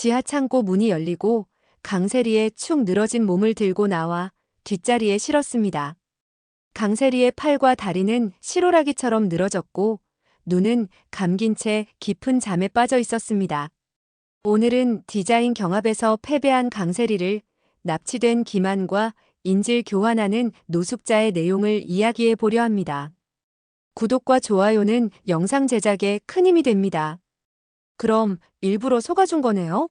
지하 창고 문이 열리고 강세리의 축 늘어진 몸을 들고 나와 뒷자리에 실었습니다. 강세리의 팔과 다리는 실오라기처럼 늘어졌고 눈은 감긴 채 깊은 잠에 빠져 있었습니다. 오늘은 디자인 경합에서 패배한 강세리를 납치된 김한과 인질 교환하는 노숙자의 내용을 이야기해 보려 합니다. 구독과 좋아요는 영상 제작에 큰 힘이 됩니다. 그럼 일부러 속아준 거네요?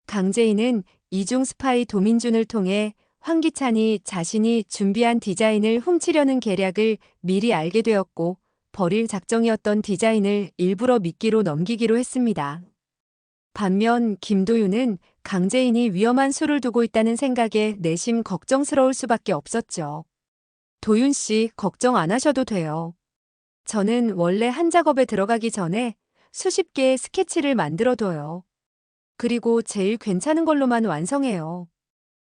강재인은 이중 스파이 도민준을 통해 황기찬이 자신이 준비한 디자인을 훔치려는 계략을 미리 알게 되었고 버릴 작정이었던 디자인을 일부러 미끼로 넘기기로 했습니다. 반면 김도윤은 강재인이 위험한 수를 두고 있다는 생각에 내심 걱정스러울 수밖에 없었죠. 도윤 씨, 걱정 안 하셔도 돼요. 저는 원래 한 작업에 들어가기 전에 수십 개의 스케치를 만들어둬요. 그리고 제일 괜찮은 걸로만 완성해요.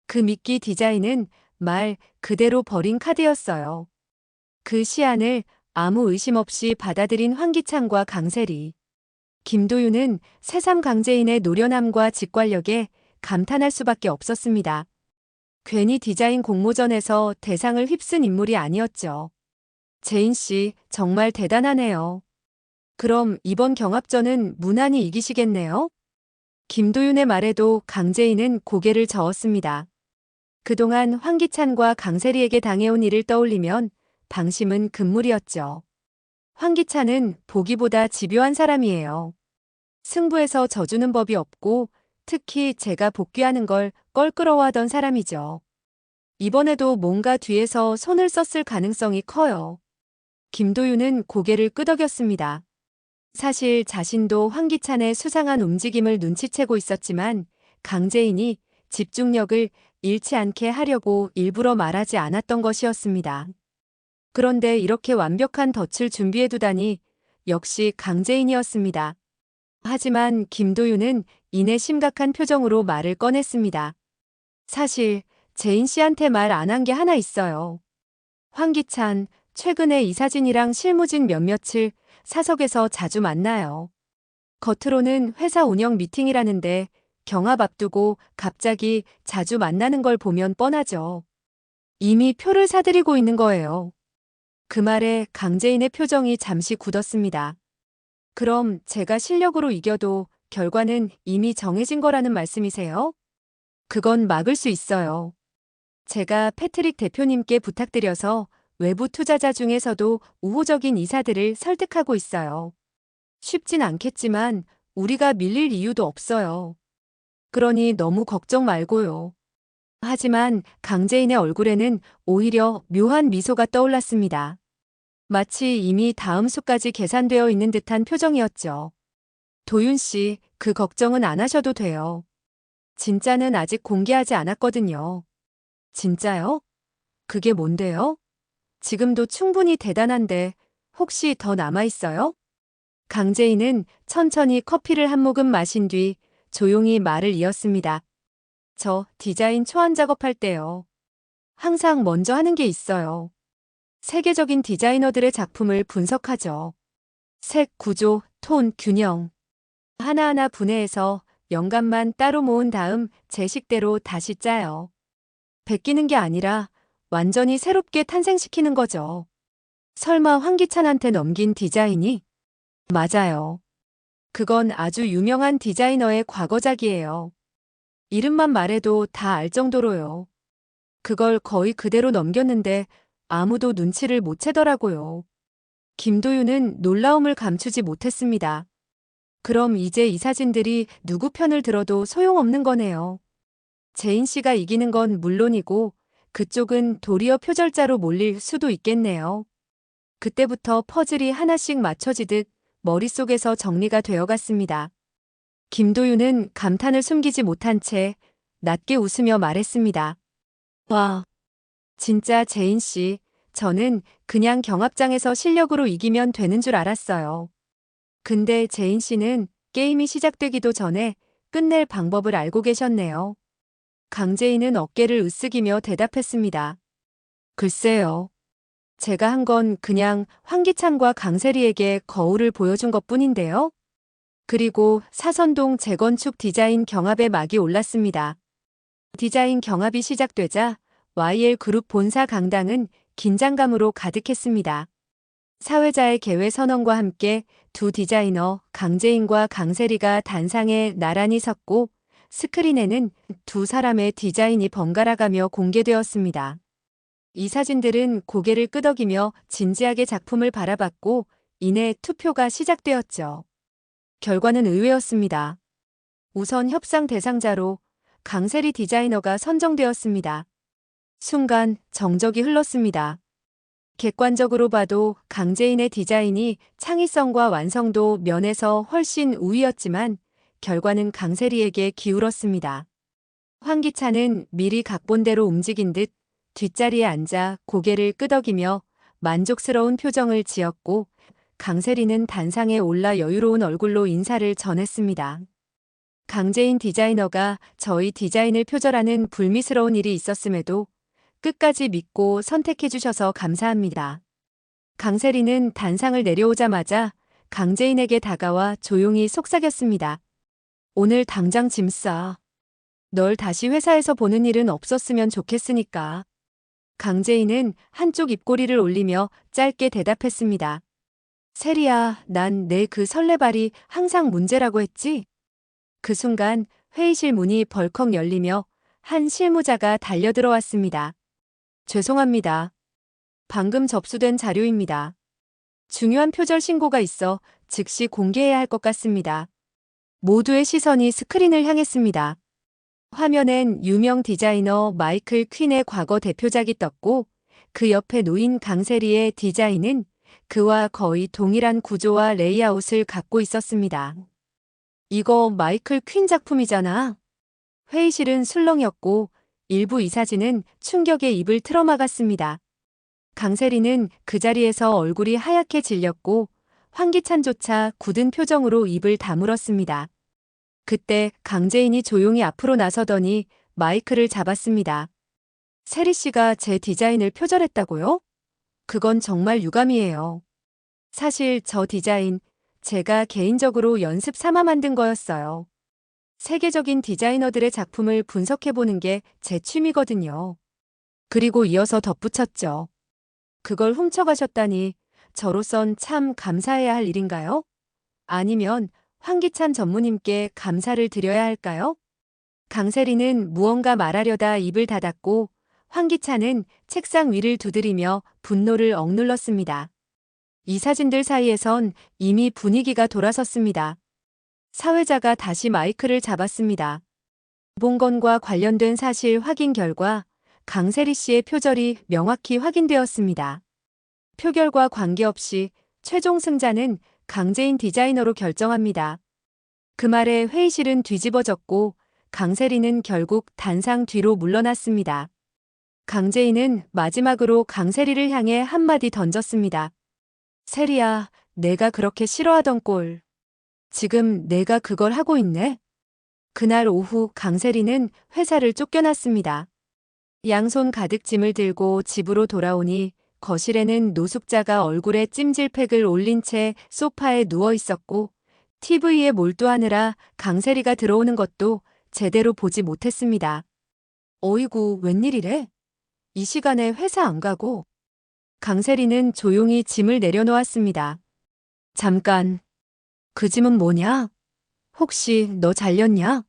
그 미끼 디자인은 말 그대로 버린 카드였어요. 그 시안을 아무 의심 없이 받아들인 황기찬과 강세리. 김도윤은 새삼 강재인의 노련함과 직관력에 감탄할 수밖에 없었습니다. 괜히 디자인 공모전에서 대상을 휩쓴 인물이 아니었죠. 재인 씨, 정말 대단하네요. 그럼 이번 경합전은 무난히 이기시겠네요? 김도윤의 말에도 강재인은 고개를 저었습니다. 그동안 황기찬과 강세리에게 당해온 일을 떠올리면 방심은 금물이었죠. 황기찬은 보기보다 집요한 사람이에요. 승부에서 져주는 법이 없고 특히 제가 복귀하는 걸 껄끄러워하던 사람이죠. 이번에도 뭔가 뒤에서 손을 썼을 가능성이 커요. 김도윤은 고개를 끄덕였습니다. 사실 자신도 황기찬의 수상한 움직임을 눈치채고 있었지만 강재인이 집중력을 잃지 않게 하려고 일부러 말하지 않았던 것이었습니다. 그런데 이렇게 완벽한 덫을 준비해두다니 역시 강재인이었습니다. 하지만 김도윤은 이내 심각한 표정으로 말을 꺼냈습니다. 사실 재인 씨한테 말 안 한 게 하나 있어요. 황기찬, 최근에 이사진이랑 실무진 몇몇을 사석에서 자주 만나요. 겉으로는 회사 운영 미팅이라는데 경합 앞두고 갑자기 자주 만나는 걸 보면 뻔하죠. 이미 표를 사들이고 있는 거예요. 그 말에 강재인의 표정이 잠시 굳었습니다. 그럼 제가 실력으로 이겨도 결과는 이미 정해진 거라는 말씀이세요? 그건 막을 수 있어요. 제가 패트릭 대표님께 부탁드려서 외부 투자자 중에서도 우호적인 이사들을 설득하고 있어요. 쉽진 않겠지만 우리가 밀릴 이유도 없어요. 그러니 너무 걱정 말고요. 하지만 강재인의 얼굴에는 오히려 묘한 미소가 떠올랐습니다. 마치 이미 다음 수까지 계산되어 있는 듯한 표정이었죠. 도윤 씨, 그 걱정은 안 하셔도 돼요. 진짜는 아직 공개하지 않았거든요. 진짜요? 그게 뭔데요? 지금도 충분히 대단한데 혹시 더 남아있어요? 강재인은 천천히 커피를 한 모금 마신 뒤 조용히 말을 이었습니다. 저 디자인 초안 작업할 때요. 항상 먼저 하는 게 있어요. 세계적인 디자이너들의 작품을 분석하죠. 색, 구조, 톤, 균형. 하나하나 분해해서 영감만 따로 모은 다음 제 식대로 다시 짜요. 베끼는 게 아니라 완전히 새롭게 탄생시키는 거죠. 설마 황기찬한테 넘긴 디자인이? 맞아요. 그건 아주 유명한 디자이너의 과거작이에요. 이름만 말해도 다 알 정도로요. 그걸 거의 그대로 넘겼는데 아무도 눈치를 못 채더라고요. 김도윤은 놀라움을 감추지 못했습니다. 그럼 이제 이 사진들이 누구 편을 들어도 소용없는 거네요. 재인 씨가 이기는 건 물론이고 그쪽은 도리어 표절자로 몰릴 수도 있겠네요. 그때부터 퍼즐이 하나씩 맞춰지듯 머릿속에서 정리가 되어갔습니다. 김도윤은 감탄을 숨기지 못한 채 낮게 웃으며 말했습니다. 와, 진짜 재인 씨, 저는 그냥 경합장에서 실력으로 이기면 되는 줄 알았어요. 근데 재인 씨는 게임이 시작되기도 전에 끝낼 방법을 알고 계셨네요. 강재인은 어깨를 으쓱이며 대답했습니다. 글쎄요. 제가 한 건 그냥 황기찬과 강세리에게 거울을 보여준 것뿐인데요. 그리고 사선동 재건축 디자인 경합에 막이 올랐습니다. 디자인 경합이 시작되자 YL그룹 본사 강당은 긴장감으로 가득했습니다. 사회자의 개회 선언과 함께 두 디자이너 강재인과 강세리가 단상에 나란히 섰고 스크린에는 두 사람의 디자인이 번갈아가며 공개되었습니다. 이 사진들은 고개를 끄덕이며 진지하게 작품을 바라봤고 이내 투표가 시작되었죠. 결과는 의외였습니다. 우선 협상 대상자로 강세리 디자이너가 선정되었습니다. 순간 정적이 흘렀습니다. 객관적으로 봐도 강재인의 디자인이 창의성과 완성도 면에서 훨씬 우위였지만 결과는 강세리에게 기울었습니다. 황기찬은 미리 각본대로 움직인 듯 뒷자리에 앉아 고개를 끄덕이며 만족스러운 표정을 지었고 강세리는 단상에 올라 여유로운 얼굴로 인사를 전했습니다. 강재인 디자이너가 저희 디자인을 표절하는 불미스러운 일이 있었음에도 끝까지 믿고 선택해 주셔서 감사합니다. 강세리는 단상을 내려오자마자 강재인에게 다가와 조용히 속삭였습니다. 오늘 당장 짐 싸. 널 다시 회사에서 보는 일은 없었으면 좋겠으니까. 강재인은 한쪽 입꼬리를 올리며 짧게 대답했습니다. 세리야, 난 내 그 설레발이 항상 문제라고 했지? 그 순간 회의실 문이 벌컥 열리며 한 실무자가 달려들어왔습니다. 죄송합니다. 방금 접수된 자료입니다. 중요한 표절 신고가 있어 즉시 공개해야 할 것 같습니다. 모두의 시선이 스크린을 향했습니다. 화면엔 유명 디자이너 마이클 퀸의 과거 대표작이 떴고 그 옆에 놓인 강세리의 디자인은 그와 거의 동일한 구조와 레이아웃을 갖고 있었습니다. 이거 마이클 퀸 작품이잖아. 회의실은 술렁였고 일부 이사진은 충격에 입을 틀어막았습니다. 강세리는 그 자리에서 얼굴이 하얗게 질렸고 황기찬조차 굳은 표정으로 입을 다물었습니다. 그때 강재인이 조용히 앞으로 나서더니 마이크를 잡았습니다. 세리 씨가 제 디자인을 표절했다고요? 그건 정말 유감이에요. 사실 저 디자인 제가 개인적으로 연습 삼아 만든 거였어요. 세계적인 디자이너들의 작품을 분석해보는 게 제 취미거든요. 그리고 이어서 덧붙였죠. 그걸 훔쳐가셨다니 저로선 참 감사해야 할 일인가요? 아니면 황기찬 전무님께 감사를 드려야 할까요? 강세리는 무언가 말하려다 입을 닫았고 황기찬은 책상 위를 두드리며 분노를 억눌렀습니다. 이 사진들 사이에선 이미 분위기가 돌아섰습니다. 사회자가 다시 마이크를 잡았습니다. 본건과 관련된 사실 확인 결과 강세리 씨의 표절이 명확히 확인되었습니다. 표결과 관계없이 최종 승자는 강재인 디자이너로 결정합니다. 그 말에 회의실은 뒤집어졌고 강세리는 결국 단상 뒤로 물러났습니다. 강재인은 마지막으로 강세리를 향해 한마디 던졌습니다. 세리야, 내가 그렇게 싫어하던 꼴. 지금 내가 그걸 하고 있네. 그날 오후 강세리는 회사를 쫓겨났습니다. 양손 가득 짐을 들고 집으로 돌아오니 거실에는 노숙자가 얼굴에 찜질팩을 올린 채 소파에 누워 있었고 TV에 몰두하느라 강세리가 들어오는 것도 제대로 보지 못했습니다. 어이구, 웬일이래? 이 시간에 회사 안 가고. 강세리는 조용히 짐을 내려놓았습니다. 잠깐. 그 짐은 뭐냐? 혹시 너 잘렸냐?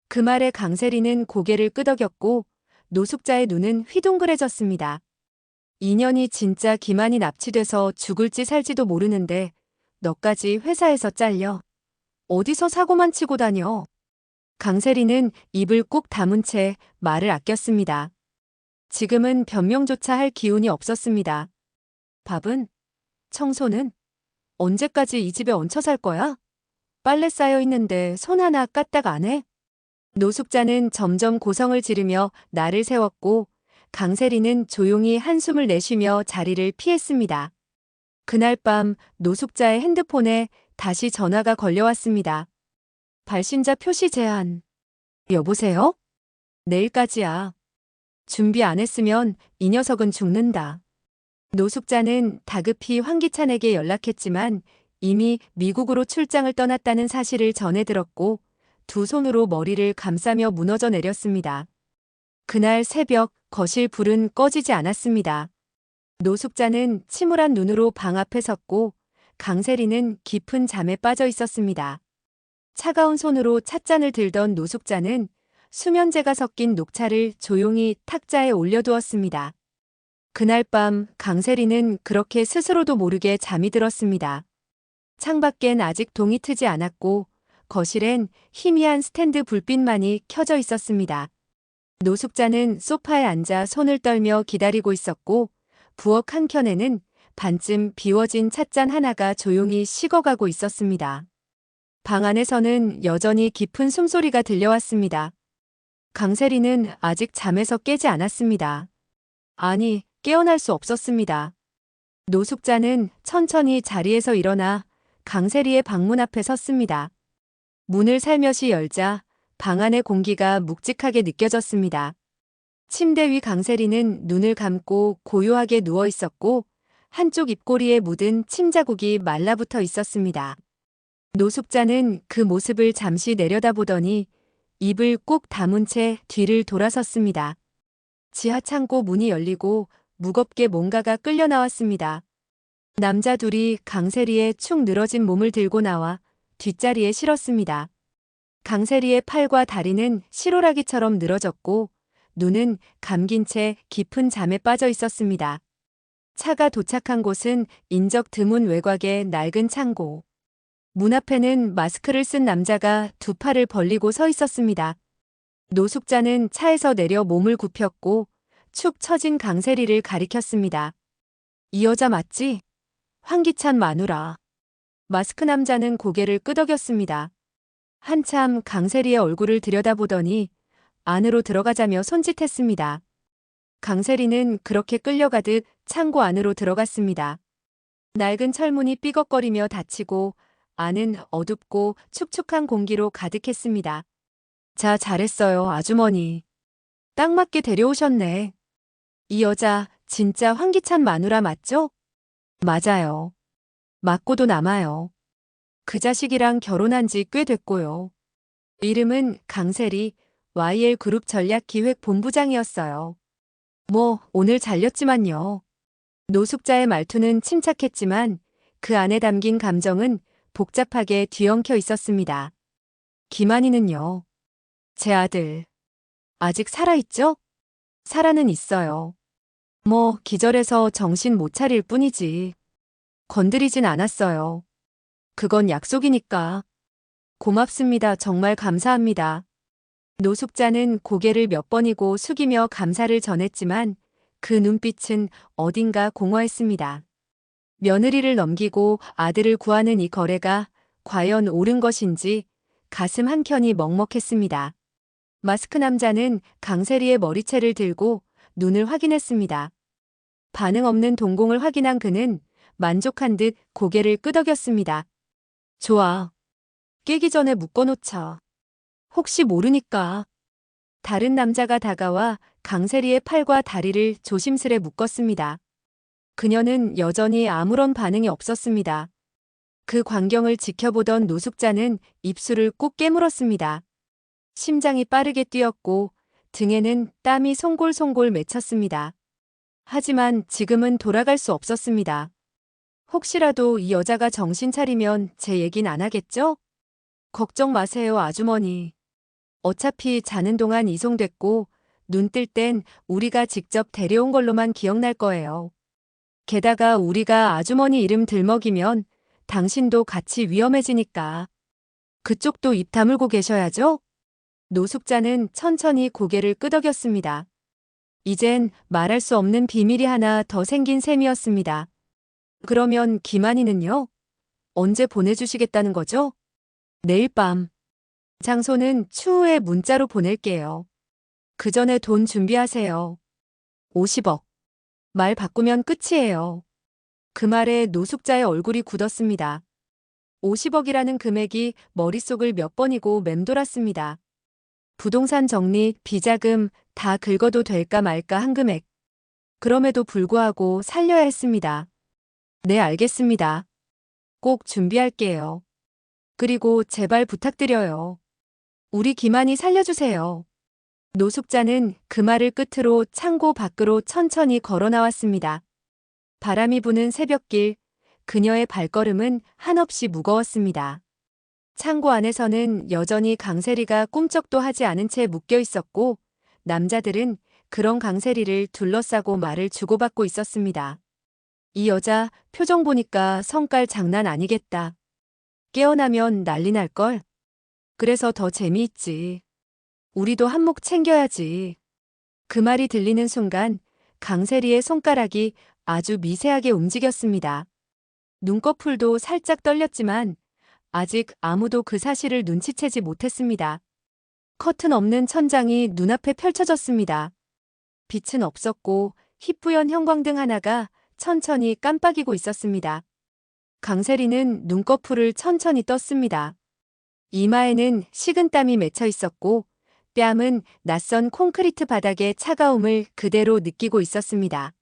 그 말에 강세리는 고개를 끄덕였고 노숙자의 눈은 휘둥그레졌습니다. 인연이 진짜 기만이 납치돼서 죽을지 살지도 모르는데 너까지 회사에서 잘려. 어디서 사고만 치고 다녀. 강세리는 입을 꾹 다문 채 말을 아꼈습니다. 지금은 변명조차 할 기운이 없었습니다. 밥은? 청소는? 언제까지 이 집에 얹혀 살 거야? 빨래 쌓여 있는데 손 하나 까딱 안 해? 노숙자는 점점 고성을 지르며 날을 세웠고 강세리는 조용히 한숨을 내쉬며 자리를 피했습니다. 그날 밤 노숙자의 핸드폰에 다시 전화가 걸려왔습니다. 발신자 표시 제한. 여보세요? 내일까지야. 준비 안 했으면 이 녀석은 죽는다. 노숙자는 다급히 황기찬에게 연락했지만 이미 미국으로 출장을 떠났다는 사실을 전해 들었고 두 손으로 머리를 감싸며 무너져 내렸습니다. 그날 새벽 거실 불은 꺼지지 않았습니다. 노숙자는 침울한 눈으로 방 앞에 섰고 강세리는 깊은 잠에 빠져 있었습니다. 차가운 손으로 찻잔을 들던 노숙자는 수면제가 섞인 녹차를 조용히 탁자에 올려두었습니다. 그날 밤 강세리는 그렇게 스스로도 모르게 잠이 들었습니다. 창밖엔 아직 동이 트지 않았고 거실엔 희미한 스탠드 불빛만이 켜져 있었습니다. 노숙자는 소파에 앉아 손을 떨며 기다리고 있었고 부엌 한켠에는 반쯤 비워진 찻잔 하나가 조용히 식어가고 있었습니다. 방 안에서는 여전히 깊은 숨소리가 들려왔습니다. 강세리는 아직 잠에서 깨지 않았습니다. 아니, 깨어날 수 없었습니다. 노숙자는 천천히 자리에서 일어나 강세리의 방문 앞에 섰습니다. 문을 살며시 열자 방 안의 공기가 묵직하게 느껴졌습니다. 침대 위 강세리는 눈을 감고 고요하게 누워 있었고 한쪽 입꼬리에 묻은 침 자국이 말라붙어 있었습니다. 노숙자는 그 모습을 잠시 내려다보더니 입을 꾹 다문 채 뒤를 돌아섰습니다. 지하 창고 문이 열리고 무겁게 뭔가가 끌려 나왔습니다. 남자 둘이 강세리의 축 늘어진 몸을 들고 나와 뒷자리에 실었습니다. 강세리의 팔과 다리는 실오라기처럼 늘어졌고 눈은 감긴 채 깊은 잠에 빠져 있었습니다. 차가 도착한 곳은 인적 드문 외곽의 낡은 창고. 문 앞에는 마스크를 쓴 남자가 두 팔을 벌리고 서 있었습니다. 노숙자는 차에서 내려 몸을 굽혔고 축 처진 강세리를 가리켰습니다. 이 여자 맞지? 황기찬 마누라. 마스크 남자는 고개를 끄덕였습니다. 한참 강세리의 얼굴을 들여다보더니 안으로 들어가자며 손짓했습니다. 강세리는 그렇게 끌려가듯 창고 안으로 들어갔습니다. 낡은 철문이 삐걱거리며 닫히고 안은 어둡고 축축한 공기로 가득했습니다. 자, 잘했어요, 아주머니. 딱 맞게 데려오셨네. 이 여자 진짜 황기찬 마누라 맞죠? 맞아요. 맞고도 남아요. 그 자식이랑 결혼한 지 꽤 됐고요. 이름은 강세리, YL그룹 전략기획본부장이었어요. 뭐 오늘 잘렸지만요. 노숙자의 말투는 침착했지만 그 안에 담긴 감정은 복잡하게 뒤엉켜 있었습니다. 김한희는요. 제 아들. 아직 살아있죠? 살아는 있어요. 뭐 기절해서 정신 못 차릴 뿐이지. 건드리진 않았어요. 그건 약속이니까. 고맙습니다. 정말 감사합니다. 노숙자는 고개를 몇 번이고 숙이며 감사를 전했지만 그 눈빛은 어딘가 공허했습니다. 며느리를 넘기고 아들을 구하는 이 거래가 과연 옳은 것인지 가슴 한켠이 먹먹했습니다. 마스크 남자는 강세리의 머리채를 들고 눈을 확인했습니다. 반응 없는 동공을 확인한 그는 만족한 듯 고개를 끄덕였습니다. 좋아. 깨기 전에 묶어놓자. 혹시 모르니까. 다른 남자가 다가와 강세리의 팔과 다리를 조심스레 묶었습니다. 그녀는 여전히 아무런 반응이 없었습니다. 그 광경을 지켜보던 노숙자는 입술을 꾹 깨물었습니다. 심장이 빠르게 뛰었고 등에는 땀이 송골송골 맺혔습니다. 하지만 지금은 돌아갈 수 없었습니다. 혹시라도 이 여자가 정신 차리면 제 얘긴 안 하겠죠? 걱정 마세요, 아주머니. 어차피 자는 동안 이송됐고 눈 뜰 땐 우리가 직접 데려온 걸로만 기억날 거예요. 게다가 우리가 아주머니 이름 들먹이면 당신도 같이 위험해지니까. 그쪽도 입 다물고 계셔야죠? 노숙자는 천천히 고개를 끄덕였습니다. 이젠 말할 수 없는 비밀이 하나 더 생긴 셈이었습니다. 그러면 김한희는요? 언제 보내주시겠다는 거죠? 내일 밤. 장소는 추후에 문자로 보낼게요. 그 전에 돈 준비하세요. 50억. 말 바꾸면 끝이에요. 그 말에 노숙자의 얼굴이 굳었습니다. 50억이라는 금액이 머릿속을 몇 번이고 맴돌았습니다. 부동산 정리, 비자금 다 긁어도 될까 말까 한 금액. 그럼에도 불구하고 살려야 했습니다. 네, 알겠습니다. 꼭 준비할게요. 그리고 제발 부탁드려요. 우리 기만이 살려주세요. 노숙자는 그 말을 끝으로 창고 밖으로 천천히 걸어 나왔습니다. 바람이 부는 새벽길, 그녀의 발걸음은 한없이 무거웠습니다. 창고 안에서는 여전히 강세리가 꿈쩍도 하지 않은 채 묶여 있었고, 남자들은 그런 강세리를 둘러싸고 말을 주고받고 있었습니다. 이 여자 표정 보니까 성깔 장난 아니겠다. 깨어나면 난리 날걸. 그래서 더 재미있지. 우리도 한몫 챙겨야지. 그 말이 들리는 순간 강세리의 손가락이 아주 미세하게 움직였습니다. 눈꺼풀도 살짝 떨렸지만 아직 아무도 그 사실을 눈치채지 못했습니다. 커튼 없는 천장이 눈앞에 펼쳐졌습니다. 빛은 없었고 희뿌연 형광등 하나가 천천히 깜빡이고 있었습니다. 강세리는 눈꺼풀을 천천히 떴습니다. 이마에는 식은땀이 맺혀 있었고 뺨은 낯선 콘크리트 바닥의 차가움을 그대로 느끼고 있었습니다.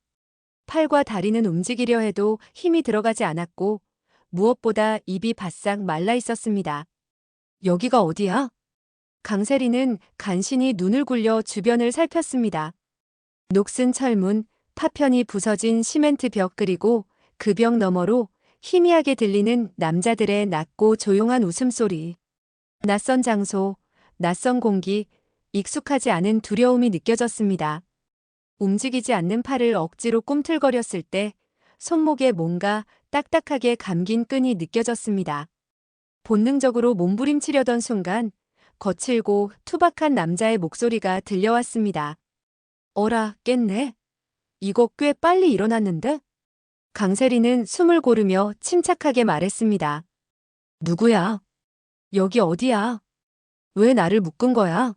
팔과 다리는 움직이려 해도 힘이 들어가지 않았고 무엇보다 입이 바싹 말라 있었습니다. 여기가 어디야? 강세리는 간신히 눈을 굴려 주변을 살폈습니다. 녹슨 철문, 파편이 부서진 시멘트 벽 그리고 그 벽 너머로 희미하게 들리는 남자들의 낮고 조용한 웃음소리. 낯선 장소, 낯선 공기, 익숙하지 않은 두려움이 느껴졌습니다. 움직이지 않는 팔을 억지로 꿈틀거렸을 때 손목에 뭔가 딱딱하게 감긴 끈이 느껴졌습니다. 본능적으로 몸부림치려던 순간 거칠고 투박한 남자의 목소리가 들려왔습니다. 어라, 깼네. 이거 꽤 빨리 일어났는데? 강세리는 숨을 고르며 침착하게 말했습니다. 누구야? 여기 어디야? 왜 나를 묶은 거야?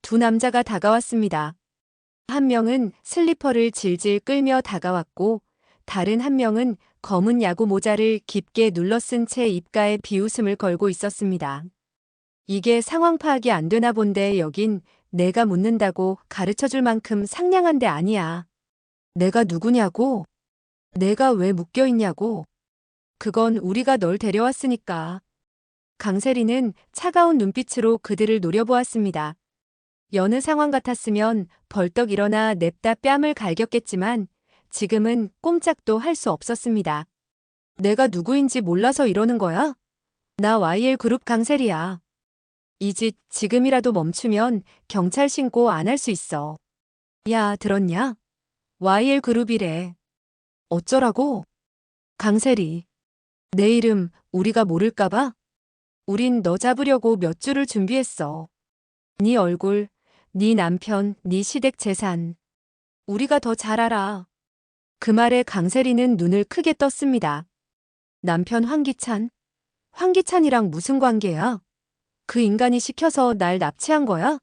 두 남자가 다가왔습니다. 한 명은 슬리퍼를 질질 끌며 다가왔고 다른 한 명은 검은 야구 모자를 깊게 눌러 쓴 채 입가에 비웃음을 걸고 있었습니다. 이게 상황 파악이 안 되나 본데 여긴 내가 묻는다고 가르쳐줄 만큼 상냥한 데 아니야. 내가 누구냐고? 내가 왜 묶여 있냐고? 그건 우리가 널 데려왔으니까. 강세리는 차가운 눈빛으로 그들을 노려보았습니다. 여느 상황 같았으면 벌떡 일어나 냅다 뺨을 갈겼겠지만 지금은 꼼짝도 할 수 없었습니다. 내가 누구인지 몰라서 이러는 거야? 나 YL 그룹 강세리야. 이 짓 지금이라도 멈추면 경찰 신고 안 할 수 있어. 야, 들었냐? YL 그룹이래. 어쩌라고? 강세리. 내 이름 우리가 모를까봐? 우린 너 잡으려고 몇 주를 준비했어. 네 얼굴, 네 남편, 네 시댁 재산. 우리가 더 잘 알아. 그 말에 강세리는 눈을 크게 떴습니다. 남편 황기찬? 황기찬이랑 무슨 관계야? 그 인간이 시켜서 날 납치한 거야?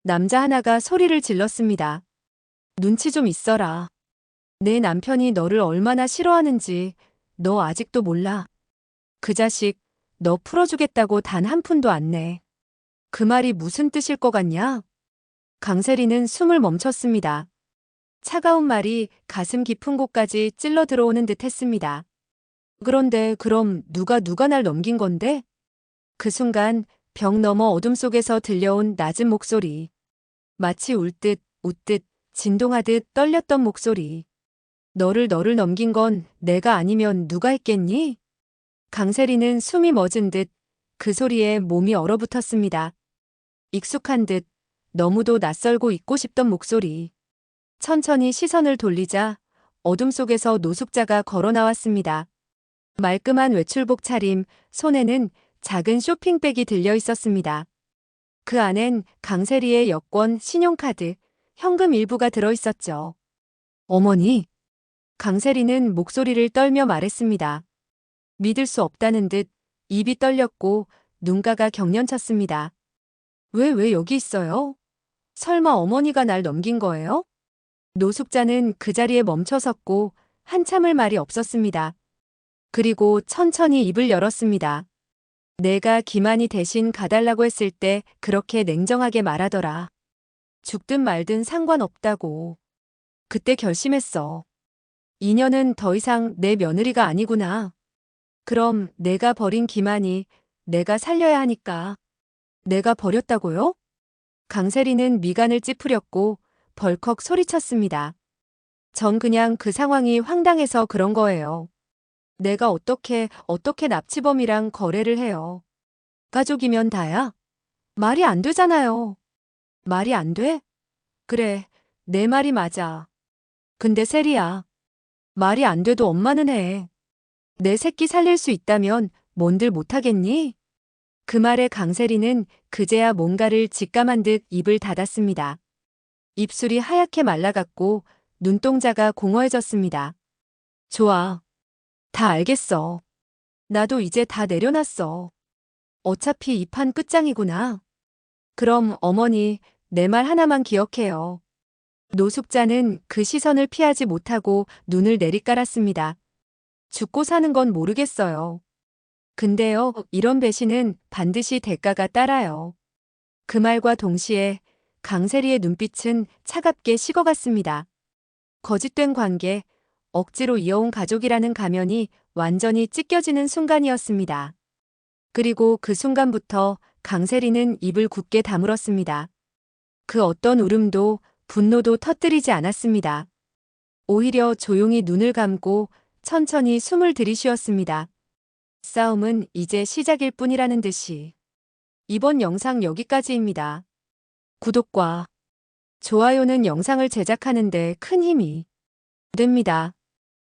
남자 하나가 소리를 질렀습니다. 눈치 좀 있어라. 내 남편이 너를 얼마나 싫어하는지 너 아직도 몰라. 그 자식 너 풀어주겠다고 단 한 푼도 안 내. 그 말이 무슨 뜻일 것 같냐? 강세리는 숨을 멈췄습니다. 차가운 말이 가슴 깊은 곳까지 찔러 들어오는 듯 했습니다. 그런데 그럼 누가 날 넘긴 건데? 그 순간 벽 너머 어둠 속에서 들려온 낮은 목소리. 마치 울 듯, 웃듯, 진동하듯 떨렸던 목소리. 너를 넘긴 건 내가 아니면 누가 했겠니? 강세리는 숨이 멎은 듯 그 소리에 몸이 얼어붙었습니다. 익숙한 듯 너무도 낯설고 잊고 싶던 목소리. 천천히 시선을 돌리자 어둠 속에서 노숙자가 걸어 나왔습니다. 말끔한 외출복 차림, 손에는 작은 쇼핑백이 들려 있었습니다. 그 안엔 강세리의 여권, 신용카드, 현금 일부가 들어 있었죠. 어머니. 강세리는 목소리를 떨며 말했습니다. 믿을 수 없다는 듯 입이 떨렸고 눈가가 경련쳤습니다. 왜 여기 있어요? 설마 어머니가 날 넘긴 거예요? 노숙자는 그 자리에 멈춰 섰고 한참을 말이 없었습니다. 그리고 천천히 입을 열었습니다. 내가 기만이 대신 가달라고 했을 때 그렇게 냉정하게 말하더라. 죽든 말든 상관없다고. 그때 결심했어. 인연은 더 이상 내 며느리가 아니구나. 그럼 내가 버린 기만이 내가 살려야 하니까. 내가 버렸다고요? 강세리는 미간을 찌푸렸고 벌컥 소리쳤습니다. 전 그냥 그 상황이 황당해서 그런 거예요. 내가 어떻게 납치범이랑 거래를 해요. 가족이면 다야? 말이 안 되잖아요. 말이 안 돼? 그래, 내 말이 맞아. 근데 세리야, 말이 안 돼도 엄마는 해. 내 새끼 살릴 수 있다면 뭔들 못하겠니? 그 말에 강세리는 그제야 뭔가를 직감한 듯 입을 닫았습니다. 입술이 하얗게 말라갔고 눈동자가 공허해졌습니다. 좋아. 다 알겠어. 나도 이제 다 내려놨어. 어차피 이 판 끝장이구나. 그럼 어머니, 내 말 하나만 기억해요. 노숙자는 그 시선을 피하지 못하고 눈을 내리깔았습니다. 죽고 사는 건 모르겠어요. 근데요, 이런 배신은 반드시 대가가 따라요. 그 말과 동시에 강세리의 눈빛은 차갑게 식어갔습니다. 거짓된 관계, 억지로 이어온 가족이라는 가면이 완전히 찢겨지는 순간이었습니다. 그리고 그 순간부터 강세리는 입을 굳게 다물었습니다. 그 어떤 울음도 분노도 터뜨리지 않았습니다. 오히려 조용히 눈을 감고 천천히 숨을 들이쉬었습니다. 싸움은 이제 시작일 뿐이라는 듯이. 이번 영상 여기까지입니다. 구독과 좋아요는 영상을 제작하는 데 큰 힘이 됩니다.